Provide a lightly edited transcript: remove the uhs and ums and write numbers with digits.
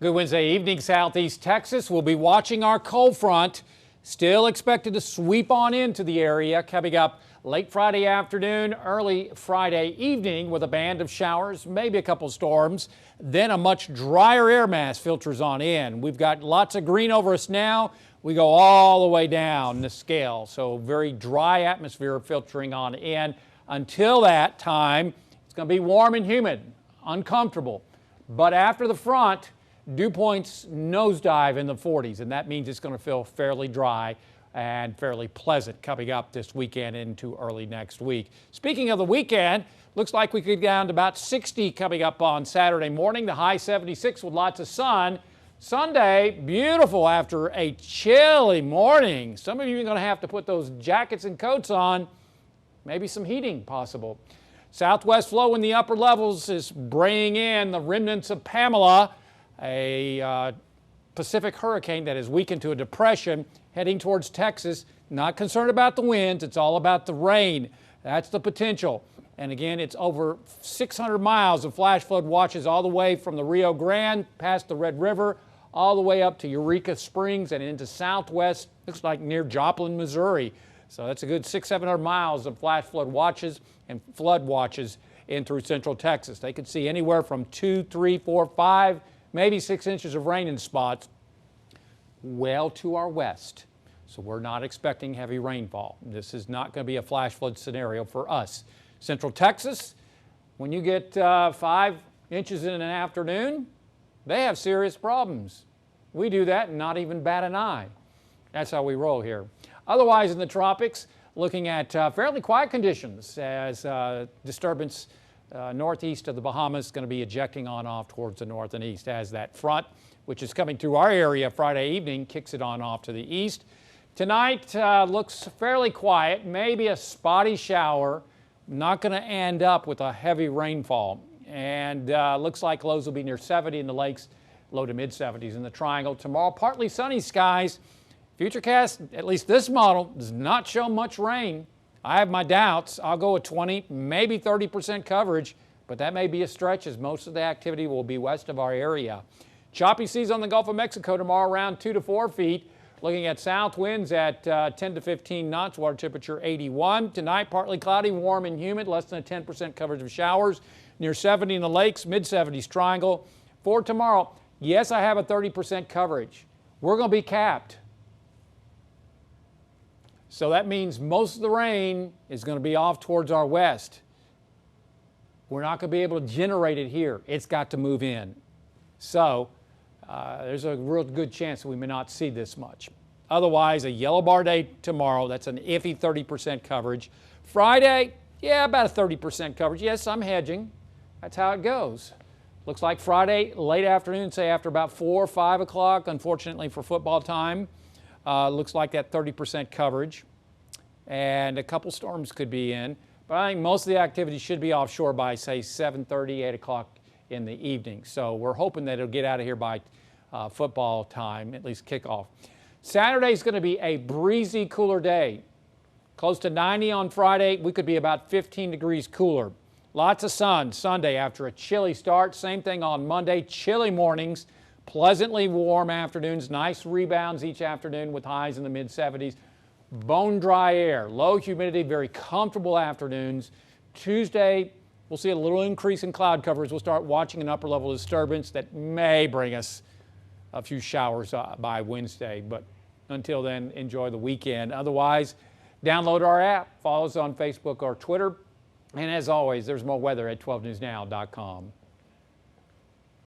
Good Wednesday evening, Southeast Texas. We'll be watching our cold front. Still expected to sweep on into the area, coming up late Friday afternoon, early Friday evening with a band of showers, maybe a couple storms. Then a much drier air mass filters on in. We've got lots of green over us now. We go all the way down the scale, so very dry atmosphere filtering on in. Until that time, it's going to be warm and humid, uncomfortable. But after the front, dew points nosedive in the 40s, and that means it's going to feel fairly dry and fairly pleasant coming up this weekend into early next week. Speaking of the weekend, looks like we could get down to about 60 coming up on Saturday morning, the high 76 with lots of sun. Sunday, beautiful after a chilly morning. Some of you are going to have to put those jackets and coats on, maybe some heating possible. Southwest flow in the upper levels is bringing in the remnants of Pamela, a Pacific hurricane that has weakened to a depression heading towards Texas. Not concerned about the winds, it's all about the rain. That's the potential. And again, it's over 600 miles of flash flood watches all the way from the Rio Grande past the Red River, all the way up to Eureka Springs and into southwest, looks like near Joplin, Missouri. So that's a good 600-700 miles of flash flood watches and flood watches in through central Texas. They could see anywhere from 2, 3, 4, 5, maybe 6 inches of rain in spots well to our west. So we're not expecting heavy rainfall. This is not going to be a flash flood scenario for us. Central Texas, when you get 5 inches in an afternoon, they have serious problems. We do that and not even bat an eye. That's how we roll here. Otherwise in the tropics, looking at fairly quiet conditions as disturbance northeast of the Bahamas is going to be ejecting on off towards the north and east as that front, which is coming through our area Friday evening, kicks it on off to the east. Tonight looks fairly quiet, maybe a spotty shower, not going to end up with a heavy rainfall. And looks like lows will be near 70 in the lakes, low to mid 70s in the triangle. Tomorrow, partly sunny skies. Futurecast, at least this model, does not show much rain. I have my doubts. I'll go with 20, maybe 30% coverage, but that may be a stretch as most of the activity will be west of our area. Choppy seas on the Gulf of Mexico tomorrow around 2 to 4 feet. Looking at south winds at 10 to 15 knots, water temperature 81. Tonight, partly cloudy, warm and humid, less than a 10% coverage of showers. Near 70 in the lakes, mid 70s triangle. For tomorrow, yes, I have a 30% coverage. We're going to be capped. So that means most of the rain is going to be off towards our west. We're not going to be able to generate it here. It's got to move in. So there's a real good chance that we may not see this much. Otherwise, a yellow bar day tomorrow. That's an iffy 30% coverage. Friday, yeah, about a 30% coverage. Yes, I'm hedging. That's how it goes. Looks like Friday, late afternoon, say after about 4 or 5 o'clock, unfortunately for football time. Looks like that 30% coverage, and a couple storms could be in. But I think most of the activity should be offshore by, say, 7:30, 8 o'clock in the evening. So we're hoping that it'll get out of here by football time, at least kickoff. Saturday is going to be a breezy, cooler day. Close to 90 on Friday. We could be about 15 degrees cooler. Lots of sun Sunday after a chilly start. Same thing on Monday. Chilly mornings. Pleasantly warm afternoons, nice rebounds each afternoon with highs in the mid-70s. Bone dry air, low humidity, very comfortable afternoons. Tuesday, we'll see a little increase in cloud cover as we'll start watching an upper level disturbance that may bring us a few showers by Wednesday. But until then, enjoy the weekend. Otherwise, download our app, follow us on Facebook or Twitter. And as always, there's more weather at 12newsnow.com.